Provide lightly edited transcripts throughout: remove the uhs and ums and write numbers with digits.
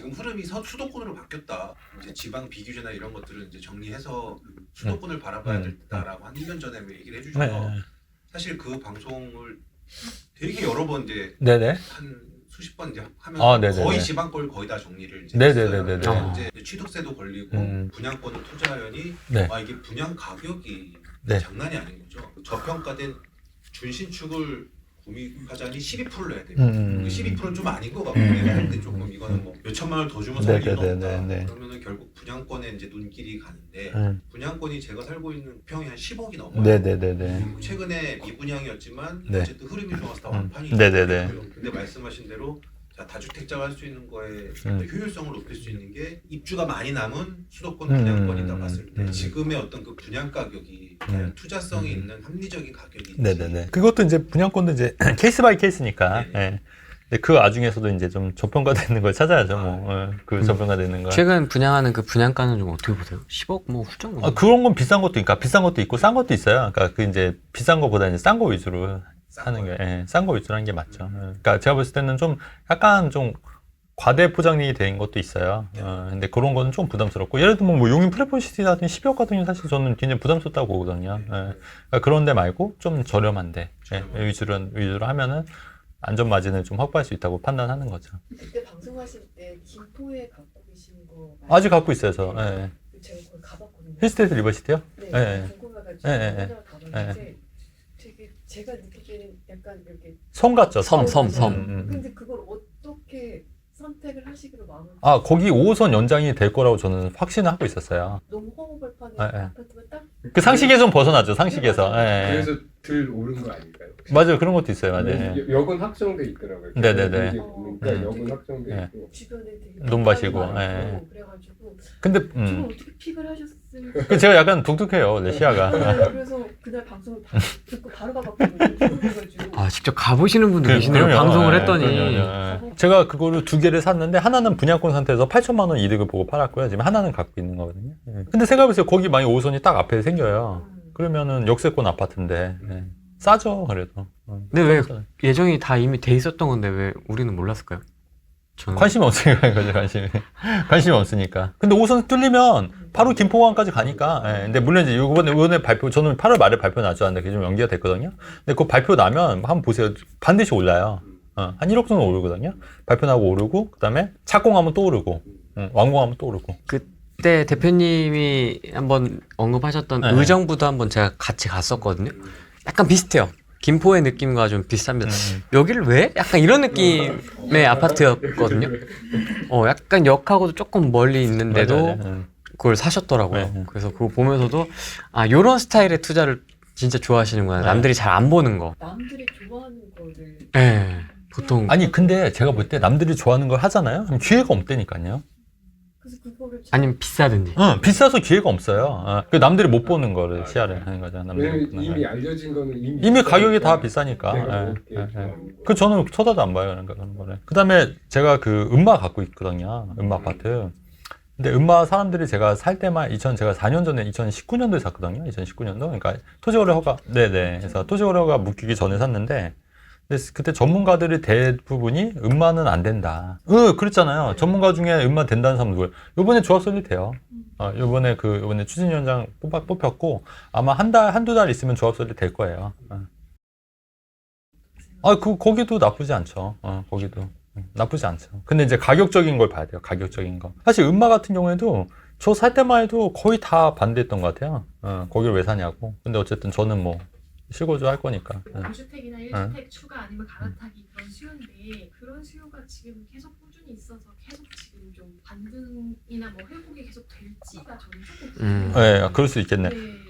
지금 흐름이 수도권으로 바뀌었다. 이제 지방 비규제나 이런 것들은 이제 정리해서 수도권을 바라봐야 된다라고 한 1년 전에 얘기를 해주셔서 사실 그 방송을 되게 여러 번 이제 네네. 한 수십 번 이제 하면서 네네네. 거의 지방 걸 거의 다 정리를 이제 네네네네. 했어요. 이제 취득세도 걸리고 분양권을 투자하려니 네. 이게 분양 가격이 네. 장난이 아닌 거죠. 저평가된 준신축을 구입하자니 12%를 내야 돼요. 12%는 좀 아닌 것 같고 내가 할 때 조금 이거는 뭐 몇 천만 원 더 주면 살 이유는 없다. 그러면은 결국 분양권에 이제 눈길이 가는데 분양권이 제가 살고 있는 평이 한 10억이 넘어요. 네네네네. 최근에 미분양이었지만 네. 어쨌든 흐름이 좋아서 다 완판이 네네네. 근데 말씀하신 대로 자, 다주택자가 할 수 있는 거에 효율성을 높일 수 있는 게 입주가 많이 남은 수도권 분양권이다 봤을 때 지금의 어떤 그 분양 가격이 투자성이 있는 합리적인 가격인지 네네네. 그것도 이제 분양권도 이제 케이스 바이 케이스니까. 예. 근데 그 와중에서도 이제 좀 저평가되는 걸 찾아야죠. 뭐 그 저평가되는 거. 최근 분양하는 그 분양가는 좀 어떻게 보세요? 10억 뭐 후정? 아, 그런 건 비싼 것도 그러니까 비싼 것도 있고 싼 것도 있어요. 그러니까 그 이제 비싼 거보다 이제 싼 거 위주로 하는 게, 예, 싼 거 위주로 하는 게 맞죠. 그러니까 제가 봤을 때는 좀 약간 좀 과대 포장이 된 것도 있어요. 근데 그런 거는 좀 부담스럽고, 예를 들면 뭐 용인 플랫폼시티 같은 10억 같은 경우는 사실 저는 굉장히 부담스럽다고 보거든요. 그러니까 그런 데 말고 좀 저렴한데 위주로 하면은 안전 마진을 좀 확보할 수 있다고 판단하는 거죠. 그때 방송하실 때 김포에 갖고 계신 거 아직 갖고 있어요, 저. 예. 제가 거기 가봤거든요. 힐스테이트 리버시티요? 네, 예. 궁금해가지고 예, 예, 하나 가봤는데 되게 제가 느끼기에는 약간 이렇게 섬 같죠, 섬. 섬. 근데 그걸 어떻게 선택을 하시기로 마음을 아, 거기 5호선 연장이 될 거라고 저는 확신을 하고 있었어요. 너무 허허벌판에 예, 예. 아파트가 딱 그 상식에 좀 벗어나죠, 상식에서. 예. 그래서 들 오른 거 아닐까요? 혹시? 맞아요, 그런 것도 있어요, 맞아요. 역은 확정돼 있더라고요. 네네네. 그러니까 역은 확정돼 네. 있고. 주변에 되게 논밭이고, 많고 예. 그래가지고 근데 지금 어떻게 픽을 하셨을까? 그 제가 약간 독특해요, 원래 시야가. 그래서 그날 방송을 듣고 바로 가봤거든요. 그래가지고 아 직접 가보시는 분도 계시네요. 그럼요. 방송을 예, 했더니. 그럼요, 예. 제가 그거를 2개를 샀는데 하나는 분양권 상태에서 8천만 원 이득을 보고 팔았고요. 지금 하나는 갖고 있는 거거든요. 예. 근데 생각해보세요. 거기 만약 5호선이 딱 앞에 생겨요. 그러면은 역세권 아파트인데 예. 싸죠, 그래도. 근데 왜 예정이 다 이미 돼 있었던 건데 왜 우리는 몰랐을까요? 저는 관심이 없으니까 이거죠, 관심이 없으니까. 근데 5호선 뚫리면 바로 김포공항까지 가니까. 예. 근데 물론 이제 이번에 발표, 저는 8월 말에 발표 나지 않는데 그게 좀 연기가 됐거든요. 근데 그 발표 나면 한번 보세요. 반드시 올라요. 한 1억 정도 오르거든요. 발표 나고 오르고, 그 다음에 착공하면 또 오르고, 완공하면 또 오르고. 그때 대표님이 한번 언급하셨던 네. 의정부도 한번 제가 같이 갔었거든요. 약간 비슷해요. 김포의 느낌과 좀 비슷합니다. 여기를 왜? 약간 이런 느낌의 아파트였거든요. 약간 역하고도 조금 멀리 있는데도 맞아요. 그걸 사셨더라고요. 네. 그래서 그거 보면서도 아 요런 스타일의 투자를 진짜 좋아하시는구나. 네. 남들이 잘 안 보는 거. 남들이 좋아하는 거를 네. 보통 아니, 근데 제가 볼 때 남들이 좋아하는 걸 하잖아요? 그럼 기회가 없다니까요. 그래서 그거를 아니면 비싸든지. 비싸서 기회가 없어요. 그 남들이 못 보는 거를 시야를 하는 거죠. 남들이 못 왜냐면 보는 이미 거. 알려진 거는 이미 가격이 다 비싸니까. 내가 예, 먹게 예, 예. 좋아하는 거. 그 저는 쳐다도 안 봐요, 그러니까 그런 거를. 그 다음에 제가 그 음마 갖고 있거든요. 음마 아파트. 근데 음마 사람들이 제가 살 때만 제가 4년 전에 2019년도에 샀거든요. 2019년도. 그러니까 토지거래 허가, 네네. 그래서 토지거래 허가 묶이기 전에 샀는데, 근데 그때 전문가들이 대부분이 음마는 안 된다. 그랬잖아요. 전문가 중에 음마 된다는 사람 누구예요? 요번에 조합설립 돼요. 요번에 추진위원장 뽑혔고, 아마 한두 달 있으면 조합설립 될 거예요. 거기도 나쁘지 않죠. 거기도. 나쁘지 않죠. 근데 이제 가격적인 걸 봐야 돼요. 가격적인 거. 사실 음마 같은 경우에도 저 살 때만 해도 거의 다 반대했던 것 같아요. 거기를 왜 사냐고. 근데 어쨌든 저는 뭐 실거주 할 거니까. 무주택이나 1주택 추가 아니면 갈아타기 그런 수요인데 그런 수요가 지금 계속 꾸준히 있어서 계속 지금 좀 반등이나 뭐 회복이 계속 될지가 저는 조금 네, 그럴 수 있겠네.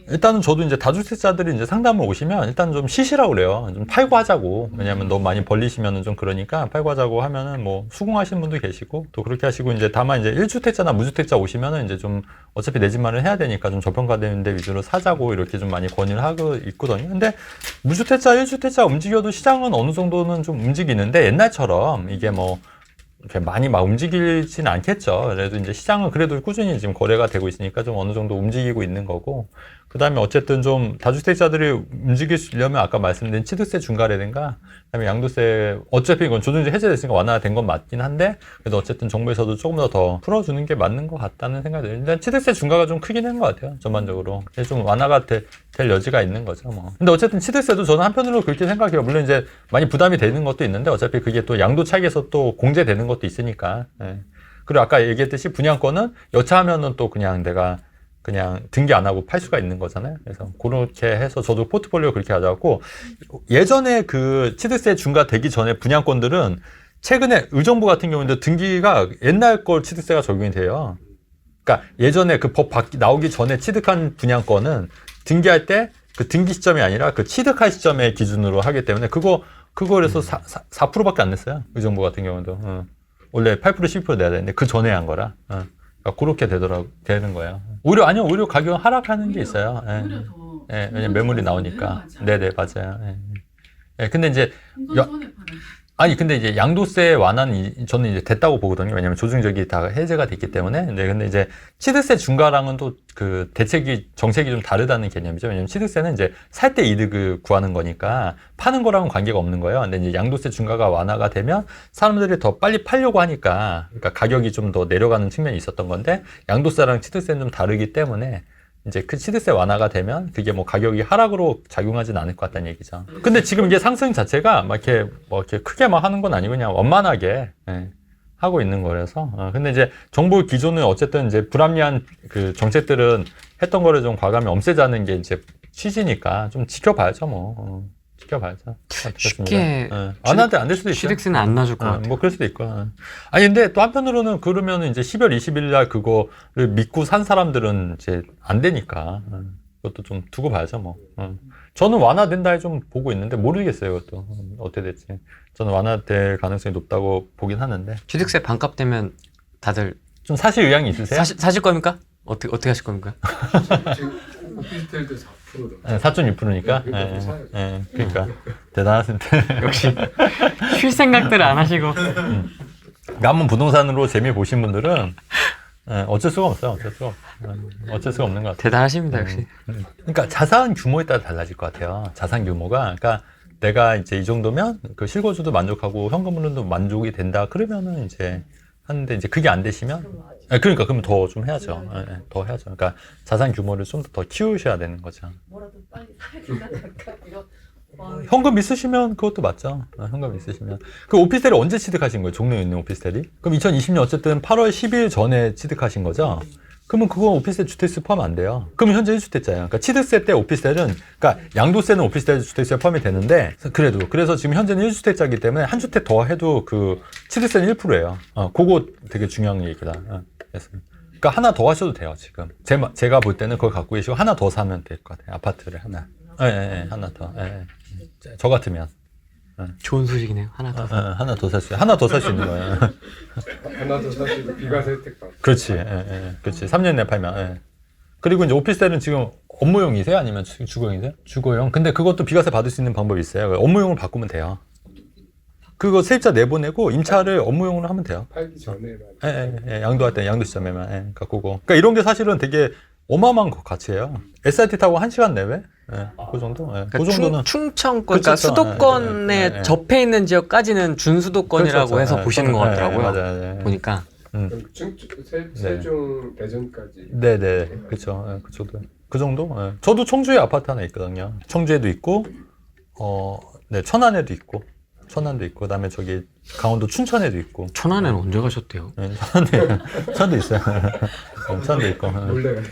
일단은 저도 이제 다주택자들이 이제 상담을 오시면 일단 좀 쉬시라고 그래요. 좀 팔고 하자고. 왜냐면 너무 많이 벌리시면은 좀 그러니까 팔고 하자고 하면은 뭐 수긍하시는 분도 계시고 또 그렇게 하시고 이제 다만 이제 1주택자나 무주택자 오시면은 이제 좀 어차피 내 집만을 해야 되니까 좀 저평가되는 데 위주로 사자고 이렇게 좀 많이 건의를 하고 있거든요. 근데 무주택자, 1주택자 움직여도 시장은 어느 정도는 좀 움직이는데 옛날처럼 이게 뭐 이렇게 많이 막 움직이진 않겠죠. 그래도 이제 시장은 그래도 꾸준히 지금 거래가 되고 있으니까 좀 어느 정도 움직이고 있는 거고. 그다음에 어쨌든 좀 다주택자들이 움직이려면 아까 말씀드린 취득세 중과라든가 그다음에 양도세 어차피 이건 조정제 해제됐으니까 완화된 건 맞긴 한데 그래도 어쨌든 정부에서도 조금 더 풀어주는 게 맞는 것 같다는 생각이 들어요. 일단 취득세 중과가 좀 크긴 한 것 같아요. 전반적으로 좀 완화가 될 여지가 있는 거죠. 뭐. 근데 어쨌든 취득세도 저는 한편으로 그렇게 생각해요. 물론 이제 많이 부담이 되는 것도 있는데 어차피 그게 또 양도 차익에서 또 공제되는 것도 있으니까. 예. 그리고 아까 얘기했듯이 분양권은 여차하면은 또 그냥 내가 그냥 등기 안 하고 팔 수가 있는 거잖아요. 그래서 그렇게 해서 저도 포트폴리오 그렇게 가져왔고 예전에 그 취득세 중과되기 전에 분양권들은 최근에 의정부 같은 경우는 등기가 옛날 걸 취득세가 적용이 돼요. 그러니까 예전에 그 법 나오기 전에 취득한 분양권은 등기할 때 그 등기 시점이 아니라 그 취득할 시점의 기준으로 하기 때문에 그거에서 4%밖에 안 냈어요. 의정부 같은 경우도. 원래 8% 12% 내야 되는데 그 전에 한 거라. 그러니까 그렇게 되는 거예요. 오히려 가격은 하락하는 게 있어요. 예. 예, 왜냐면 매물이 나오니까. 네네, 맞아요. 예. 예, 근데 이제, 근데 이제 양도세 완화는 저는 이제 됐다고 보거든요. 왜냐면 조정적이 다 해제가 됐기 때문에. 근데 이제 취득세 중과랑은 또 그 정책이 좀 다르다는 개념이죠. 왜냐면 취득세는 이제 살 때 이득을 구하는 거니까 파는 거랑은 관계가 없는 거예요. 근데 이제 양도세 중과가 완화가 되면 사람들이 더 빨리 팔려고 하니까 그러니까 가격이 좀 더 내려가는 측면이 있었던 건데 양도세랑 취득세는 좀 다르기 때문에 이제 그 취득세 완화가 되면 그게 뭐 가격이 하락으로 작용하진 않을 것 같다는 얘기죠. 근데 지금 이게 상승 자체가 막 이렇게 크게 막 하는 건 아니고 그냥 원만하게 하고 있는 거라서. 근데 이제 정부 기존은 어쨌든 이제 불합리한 그 정책들은 했던 거를 좀 과감히 없애자는 게 이제 취지니까 좀 지켜봐야죠, 뭐. 지켜봐야죠. 쉽게 안 될 수도 있어요. 취득세는 안 놔줄 것 같아요. 뭐 그럴 수도 있고. 아니 근데 또 한편으로는 그러면은 이제 12월 20일 날 그거를 믿고 산 사람들은 이제 안 되니까 그것도 좀 두고 봐야죠, 뭐. 저는 완화된다 좀 보고 있는데 모르겠어요, 그것도 어떻게 될지. 저는 완화될 가능성이 높다고 보긴 하는데. 취득세 반값 되면 다들 좀 사실 의향이 있으세요? 사실 겁니까? 어떻게 하실 겁니까? 지금 오피스텔도 4%다. 4.6%니까. 그러니까 대단하신데. 역시 쉴 생각들을 안 하시고. 한번 부동산으로 재미 보신 분들은 어쩔 수가 없어요. 어쩔 수가 없는 것 같아요. 대단하십니다, 역시. 그러니까 자산 규모에 따라 달라질 것 같아요. 자산 규모가. 그러니까 내가 이제 이 정도면 그 실거주도 만족하고 현금으로도 만족이 된다. 그러면은 이제 하는데 이제 그게 안 되시면 그러니까 그러면 더 좀 해야죠. 더 해야죠. 그러니까 자산 규모를 좀 더 키우셔야 되는 거죠. 뭐라도 빨리 사야 된다 잠깐 이거. 현금 있으시면 그것도 맞죠. 현금 있으시면. 그 오피스텔을 언제 취득하신 거예요? 종로에 있는 오피스텔이? 그럼 2020년 어쨌든 8월 10일 전에 취득하신 거죠? 그러면 그거 오피스텔 주택세 포함 안 돼요. 그럼 현재 1주택자예요. 그러니까 취득세 때 오피스텔은, 그러니까 양도세는 오피스텔 주택세 포함이 되는데, 그래서 지금 현재는 1주택자이기 때문에 한 주택 더 해도 그 취득세는 1%예요. 그거 되게 중요한 얘기다. 그러니까 하나 더 하셔도 돼요, 지금. 제가 볼 때는 그걸 갖고 계시고 하나 더 사면 될 것 같아요. 아파트를 하나. 하나 더. 저 같으면. 좋은 소식이네요. 하나 더. 하나 더 살 수 있는 거예요. 하나 더 사시고 비과세 혜택 받고. 그렇지. 그렇지. 3년 내에 팔면. 그리고 이제 오피스텔은 지금 업무용이세요? 아니면 주거용이세요? 주거용. 근데 그것도 비과세 받을 수 있는 방법이 있어요. 업무용으로 바꾸면 돼요. 그거 세입자 내보내고 임차를 업무용으로 하면 돼요. 팔기 전에만. 양도할 때 양도 시점에만 바꾸고. 그러니까 이런 게 사실은 되게 어마어마한 가치예요. SRT 타고 1시간 내외? 그 정도? 그러니까 그 정도는. 충청권, 그러니까 그렇죠. 수도권에 접해 있는 지역까지는 준수도권이라고 그렇죠. 해서 보시는 것 같더라고요. 맞아요. 보니까. 세종, 대전까지. 네네. 그쵸. 그 정도? 저도 청주에 아파트 하나 있거든요. 청주에도 있고, 천안에도 있고. 천안도 있고, 그다음에 저기 강원도 춘천에도 있고. 천안에는 언제 가셨대요? 천안도 있어요. 천안도 있고. 몰래.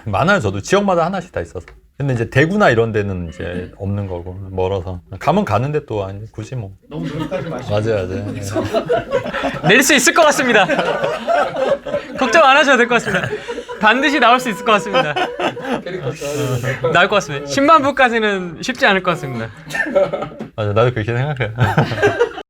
많아요, 저도. 지역마다 하나씩 다 있어서. 근데 이제 대구나 이런 데는 이제 없는 거고, 멀어서. 가면 가는데 또, 굳이 뭐. 너무 노력하지 마시고. 맞아요. 낼 수 있을 것 같습니다. 걱정 안 하셔도 될 것 같습니다. 반드시 나올 수 있을 것 같습니다. 캐릭터 좋아하는 나올 것 같습니다. 10만 부까지는 쉽지 않을 것 같습니다. 맞아, 나도 그렇게 생각해요.